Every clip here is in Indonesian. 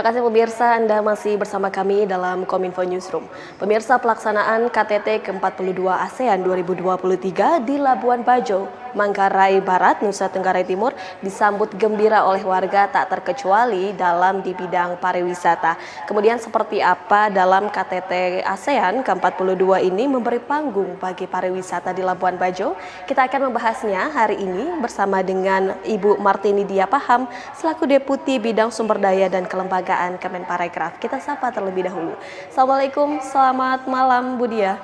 kasih pemirsa, Anda masih bersama kami dalam Kominfo Newsroom. Pemirsa, pelaksanaan KTT ke-42 ASEAN 2023 di Labuan Bajo, Manggarai Barat, Nusa Tenggara Timur disambut gembira oleh warga tak terkecuali dalam di bidang pariwisata. Kemudian seperti apa dalam KTT ASEAN ke-42 ini memberi panggung bagi pariwisata di Labuan Bajo? Kita akan membahasnya hari ini bersama dengan Ibu Martini Diapaham selaku Deputi Bidang Sumber Daya dan Kelembagaan Kemenparekraf. Kita sapa terlebih dahulu. Assalamualaikum, selamat malam Bu Dia.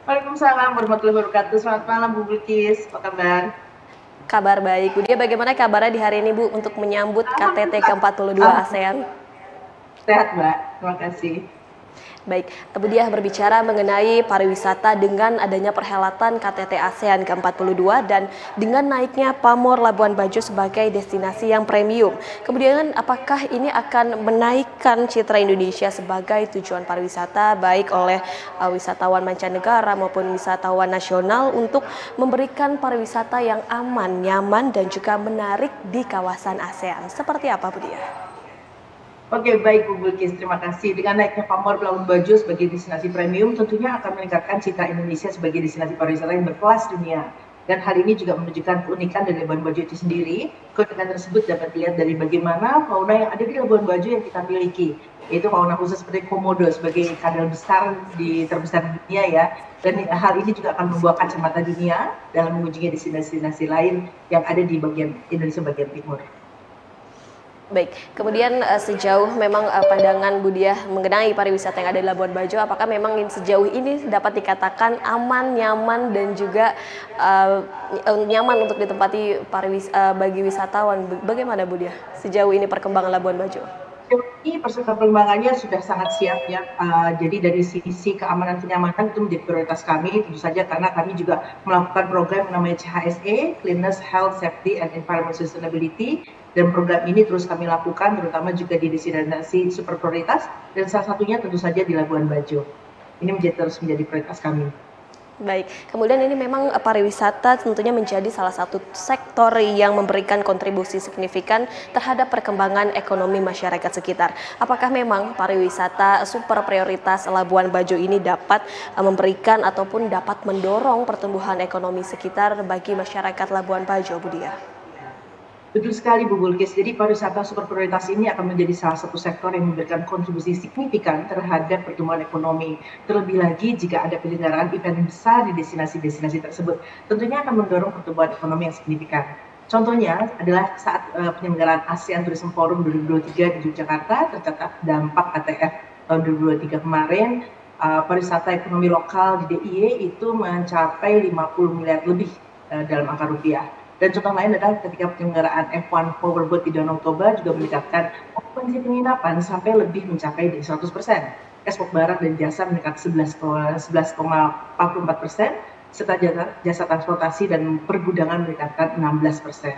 Waalaikumsalam warahmatullahi wabarakatuh. Selamat malam Bu Bilkis, apa kabar? Kabar baik. Bu Dia, bagaimana kabarnya di hari ini Bu untuk menyambut KTT ke-42 ASEAN? Sehat Mbak, terima kasih. Baik, Bu Diah berbicara mengenai pariwisata dengan adanya perhelatan KTT ASEAN ke-42 dan dengan naiknya pamor Labuan Bajo sebagai destinasi yang premium. Kemudian apakah ini akan menaikkan citra Indonesia sebagai tujuan pariwisata baik oleh wisatawan mancanegara maupun wisatawan nasional untuk memberikan pariwisata yang aman, nyaman dan juga menarik di kawasan ASEAN. Seperti apa Bu Diah? Oke, baik Bu Bilkis, terima kasih. Dengan naiknya pamor Labuan Bajo sebagai destinasi premium, tentunya akan meningkatkan citra Indonesia sebagai destinasi pariwisata yang berkelas dunia. Dan hal ini juga menunjukkan keunikan dari Labuan Bajo itu sendiri. Keunikan tersebut dapat dilihat dari bagaimana fauna yang ada di Labuan Bajo yang kita miliki, yaitu fauna khusus seperti komodo sebagai kadal besar terbesar di dunia ya. Dan hal ini juga akan membawa kacamata dunia dalam mengunjungi destinasi-destinasi lain yang ada di bagian Indonesia bagian timur. Baik, kemudian sejauh memang pandangan Bu Diah mengenai pariwisata yang ada di Labuan Bajo, apakah memang sejauh ini dapat dikatakan aman, nyaman dan juga nyaman untuk ditempati bagi wisatawan? Bagaimana Bu Diah sejauh ini perkembangan Labuan Bajo? Ini perkembangannya sudah sangat siap ya. Jadi dari sisi keamanan kenyamanan itu menjadi prioritas kami, tentu saja karena kami juga melakukan program yang namanya CHSE, Cleanliness, Health, Safety, and Environment Sustainability. Dan program ini terus kami lakukan, terutama juga di destinasi super prioritas, dan salah satunya tentu saja di Labuan Bajo. Ini terus menjadi prioritas kami. Baik, kemudian ini memang pariwisata tentunya menjadi salah satu sektor yang memberikan kontribusi signifikan terhadap perkembangan ekonomi masyarakat sekitar. Apakah memang pariwisata super prioritas Labuan Bajo ini dapat memberikan ataupun dapat mendorong pertumbuhan ekonomi sekitar bagi masyarakat Labuan Bajo, Bu Diah? Betul sekali Bu Bilkis, jadi pariwisata super prioritas ini akan menjadi salah satu sektor yang memberikan kontribusi signifikan terhadap pertumbuhan ekonomi. Terlebih lagi jika ada penyelenggaraan event besar di destinasi-destinasi tersebut, tentunya akan mendorong pertumbuhan ekonomi yang signifikan. Contohnya adalah saat penyelenggaraan ASEAN Tourism Forum 2023 di Yogyakarta, tercatat dampak ATF tahun 2023 kemarin, pariwisata ekonomi lokal di DIY itu mencapai 50 miliar lebih dalam angka rupiah. Dan contoh lain adalah ketika penyelenggaraan F1 Powerboat di Danau Toba juga meningkatkan okupansi penginapan sampai lebih mencapai 100%. Ekspor barang dan jasa meningkat 11,44%, serta jasa transportasi dan pergudangan meningkatkan 16%.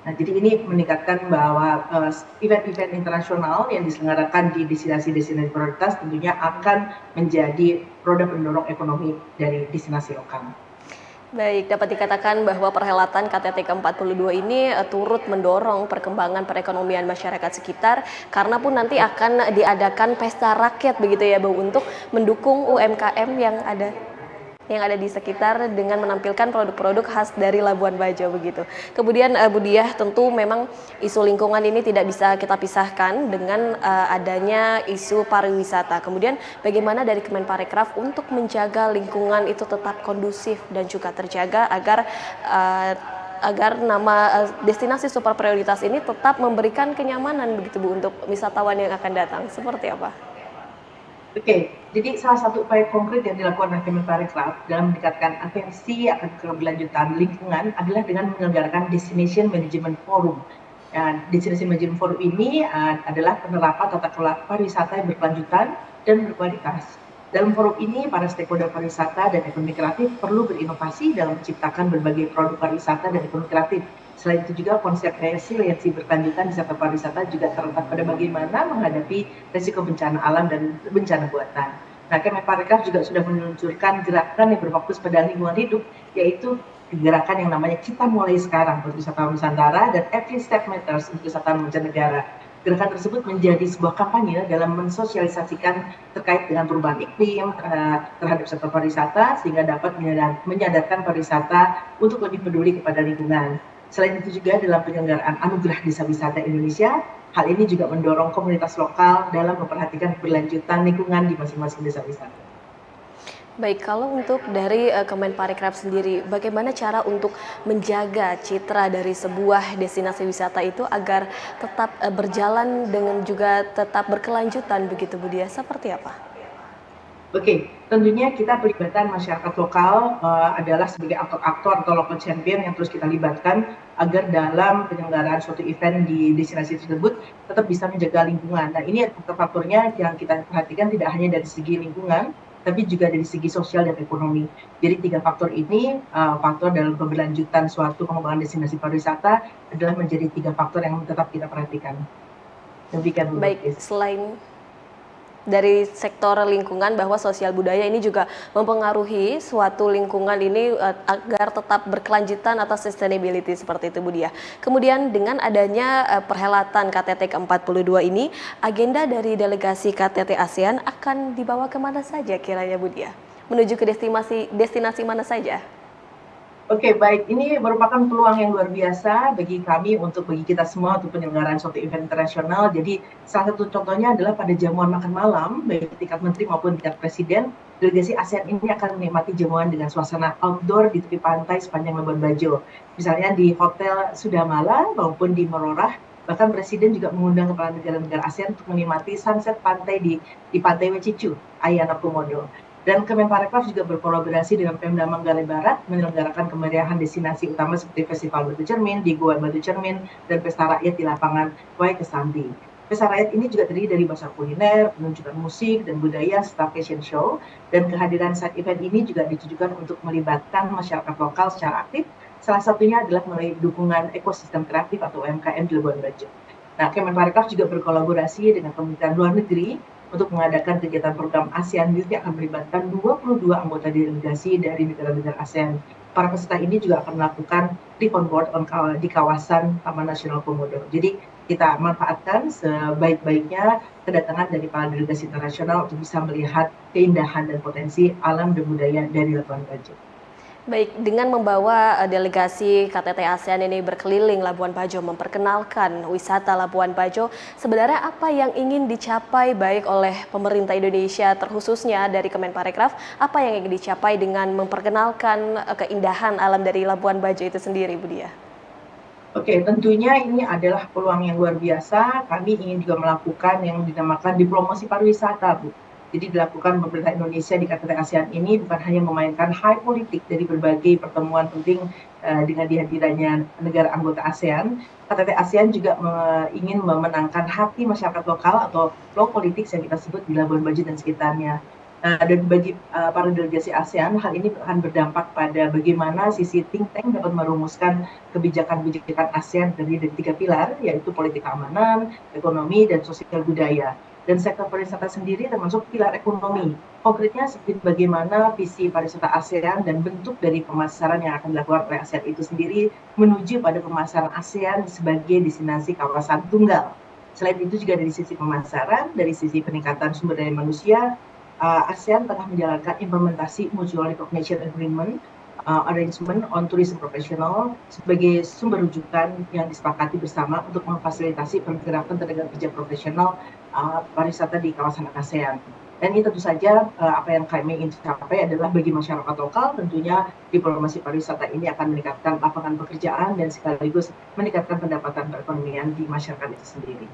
Nah, jadi ini meningkatkan bahwa event-event internasional yang diselenggarakan di destinasi-destinasi prioritas tentunya akan menjadi roda pendorong ekonomi dari destinasi lokal. Baik, dapat dikatakan bahwa perhelatan KTT ke-42 ini turut mendorong perkembangan perekonomian masyarakat sekitar karena pun nanti akan diadakan pesta rakyat begitu ya Bu, untuk mendukung UMKM yang ada di sekitar dengan menampilkan produk-produk khas dari Labuan Bajo begitu. Kemudian Bu Diah, tentu memang isu lingkungan ini tidak bisa kita pisahkan dengan adanya isu pariwisata. Kemudian bagaimana dari Kemenparekraf untuk menjaga lingkungan itu tetap kondusif dan juga terjaga agar nama destinasi super prioritas ini tetap memberikan kenyamanan begitu Bu untuk wisatawan yang akan datang. Seperti apa? Oke, jadi salah satu upaya konkret yang dilakukan oleh Kemenparekraf dalam meningkatkan atensi akan keberlanjutan lingkungan adalah dengan menyelenggarakan Destination Management Forum. Destination Management Forum ini adalah penerapan tata kelola pariwisata yang berkelanjutan dan berkualitas. Dalam forum ini, para stakeholder pariwisata dan ekonomi kreatif perlu berinovasi dalam menciptakan berbagai produk pariwisata dan ekonomi kreatif. Selain itu juga konsep resiliensi berkelanjutan di sektor pariwisata juga terletak pada bagaimana menghadapi risiko bencana alam dan bencana buatan. Nah, Kemenparekraf juga sudah meluncurkan gerakan yang berfokus pada lingkungan hidup, yaitu gerakan yang namanya Kita Mulai Sekarang untuk wisatawan Nusantara dan Every Step Matters untuk wisatawan mancanegara. gerakan tersebut menjadi sebuah kampanye dalam mensosialisasikan terkait dengan perubahan iklim terhadap sektor pariwisata sehingga dapat menyadarkan pariwisata untuk lebih peduli kepada lingkungan. Selain itu juga dalam penyelenggaraan Anugerah Desa Wisata Indonesia, hal ini juga mendorong komunitas lokal dalam memperhatikan keberlanjutan lingkungan di masing-masing desa wisata. Baik, kalau untuk dari Kemenparekraf sendiri, bagaimana cara untuk menjaga citra dari sebuah destinasi wisata itu agar tetap berjalan dengan juga tetap berkelanjutan begitu Bu Dia? Seperti apa? Oke, tentunya kita pelibatan masyarakat lokal adalah sebagai aktor-aktor atau local champion yang terus kita libatkan agar dalam penyelenggaraan suatu event di destinasi tersebut tetap bisa menjaga lingkungan. Nah, ini faktor-faktornya yang kita perhatikan tidak hanya dari segi lingkungan, tapi juga dari segi sosial dan ekonomi. Jadi 3 faktor ini, faktor dalam keberlanjutan suatu pengembangan destinasi pariwisata adalah menjadi 3 faktor yang tetap kita perhatikan. Demikian Bu Baik, Bilkis. selain dari sektor lingkungan bahwa sosial budaya ini juga mempengaruhi suatu lingkungan ini agar tetap berkelanjutan atau sustainability seperti itu Bu Dia. Kemudian dengan adanya perhelatan KTT ke-42 ini, agenda dari delegasi KTT ASEAN akan dibawa kemana saja kiranya Bu Dia? Menuju ke destinasi mana saja? Oke, baik. Ini merupakan peluang yang luar biasa bagi kami bagi kita semua untuk penyelenggaraan suatu event internasional. Jadi salah satu contohnya adalah pada jamuan makan malam, baik tingkat menteri maupun tingkat presiden, delegasi ASEAN ini akan menikmati jamuan dengan suasana outdoor di tepi pantai sepanjang Labuan Bajo. Misalnya di Hotel Sudamala maupun di Merorah, bahkan presiden juga mengundang kepala negara-negara ASEAN untuk menikmati sunset pantai di Pantai Wecicu, Ayana Komodo. Dan Kemenparekraf juga berkolaborasi dengan Pemda Manggarai Barat menyelenggarakan kemeriahan destinasi utama seperti Festival Batu Cermin di Goa Batu Cermin dan Pesta Rakyat di lapangan Wai Kesambi. Pesta Rakyat ini juga terdiri dari bazar kuliner, penunjukan musik dan budaya, serta fashion show. Dan kehadiran side event ini juga ditujukan untuk melibatkan masyarakat lokal secara aktif. Salah satunya adalah melalui dukungan ekosistem kreatif atau UMKM di Labuan Bajo. Nah, Kemenparekraf juga berkolaborasi dengan Kementerian Luar Negeri untuk mengadakan kegiatan program ASEAN Youth yang akan melibatkan 22 anggota delegasi dari negara-negara ASEAN. Para peserta ini juga akan melakukan trip on board di kawasan Taman Nasional Komodo. Jadi kita manfaatkan sebaik-baiknya kedatangan dari para delegasi internasional untuk bisa melihat keindahan dan potensi alam dan budaya dari Labuan Bajo. Baik, dengan membawa delegasi KTT ASEAN ini berkeliling Labuan Bajo memperkenalkan wisata Labuan Bajo, sebenarnya apa yang ingin dicapai baik oleh pemerintah Indonesia terkhususnya dari Kemenparekraf, apa yang ingin dicapai dengan memperkenalkan keindahan alam dari Labuan Bajo itu sendiri, Bu Dia? Oke, tentunya ini adalah peluang yang luar biasa. Kami ingin juga melakukan yang dinamakan diplomasi pariwisata, Bu. Jadi dilakukan pemerintah Indonesia di KTT ASEAN ini bukan hanya memainkan high politik dari berbagai pertemuan penting dengan dihadirannya negara anggota ASEAN. KTT ASEAN juga ingin memenangkan hati masyarakat lokal atau low politics yang kita sebut di Labuan Bajo dan sekitarnya. Dan bagi para delegasi ASEAN, hal ini akan berdampak pada bagaimana sisi think tank dapat merumuskan kebijakan-kebijakan ASEAN dari 3 pilar, yaitu politik keamanan, ekonomi, dan sosial budaya. Dan sektor pariwisata sendiri termasuk pilar ekonomi. Konkretnya seperti bagaimana visi pariwisata ASEAN dan bentuk dari pemasaran yang akan dilakukan oleh ASEAN itu sendiri menuju pada pemasaran ASEAN sebagai destinasi kawasan tunggal. Selain itu juga dari sisi pemasaran, dari sisi peningkatan sumber daya manusia, ASEAN tengah menjalankan implementasi Mutual Recognition Agreement Arrangement on Tourism Professional sebagai sumber rujukan yang disepakati bersama untuk memfasilitasi pergerakan tenaga kerja profesional pariwisata di kawasan ASEAN. Dan ini tentu saja apa yang kami ingin capai adalah bagi masyarakat lokal tentunya diplomasi pariwisata ini akan meningkatkan lapangan pekerjaan dan sekaligus meningkatkan pendapatan perekonomian di masyarakat itu sendiri.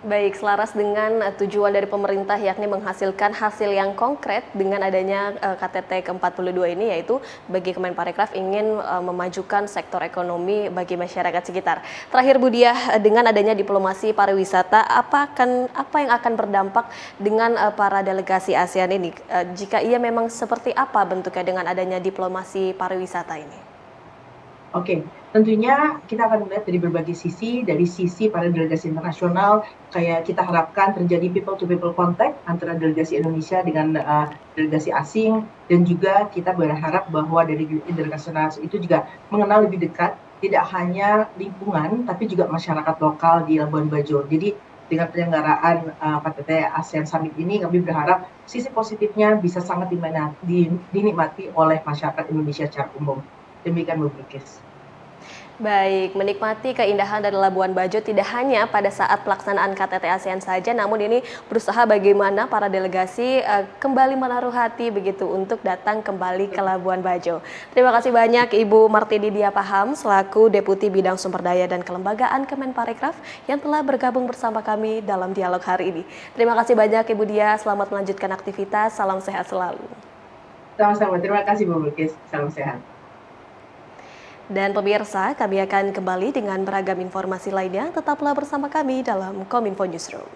Baik, selaras dengan tujuan dari pemerintah yakni menghasilkan hasil yang konkret dengan adanya KTT ke-42 ini, yaitu bagi Kemenparekraf ingin memajukan sektor ekonomi bagi masyarakat sekitar. Terakhir Bu Diah, dengan adanya diplomasi pariwisata, apa yang akan berdampak dengan para delegasi ASEAN ini? Jika iya, memang seperti apa bentuknya dengan adanya diplomasi pariwisata ini? Oke, tentunya kita akan melihat dari berbagai sisi, dari sisi para delegasi internasional, kayak kita harapkan terjadi people to people contact antara delegasi Indonesia dengan delegasi asing, dan juga kita berharap bahwa dari delegasi internasional itu juga mengenal lebih dekat tidak hanya lingkungan, tapi juga masyarakat lokal di Labuan Bajo. Jadi dengan penyelenggaraan KTT ASEAN Summit ini, kami berharap sisi positifnya bisa sangat dinikmati oleh masyarakat Indonesia secara umum. Demikian Bu Bilkis. Baik, menikmati keindahan dari Labuan Bajo tidak hanya pada saat pelaksanaan KTT ASEAN saja, namun ini berusaha bagaimana para delegasi kembali menaruh hati begitu untuk datang kembali ke Labuan Bajo. Terima kasih banyak Ibu Martini Diapaham selaku Deputi Bidang Sumber Daya dan Kelembagaan Kemenparekraf yang telah bergabung bersama kami dalam dialog hari ini. Terima kasih banyak Ibu Dia, selamat melanjutkan aktivitas, salam sehat selalu. Sama-sama, terima kasih Bu Bilkis, salam sehat. Dan pemirsa, kami akan kembali dengan beragam informasi lainnya. Tetaplah bersama kami dalam Kominfo Newsroom.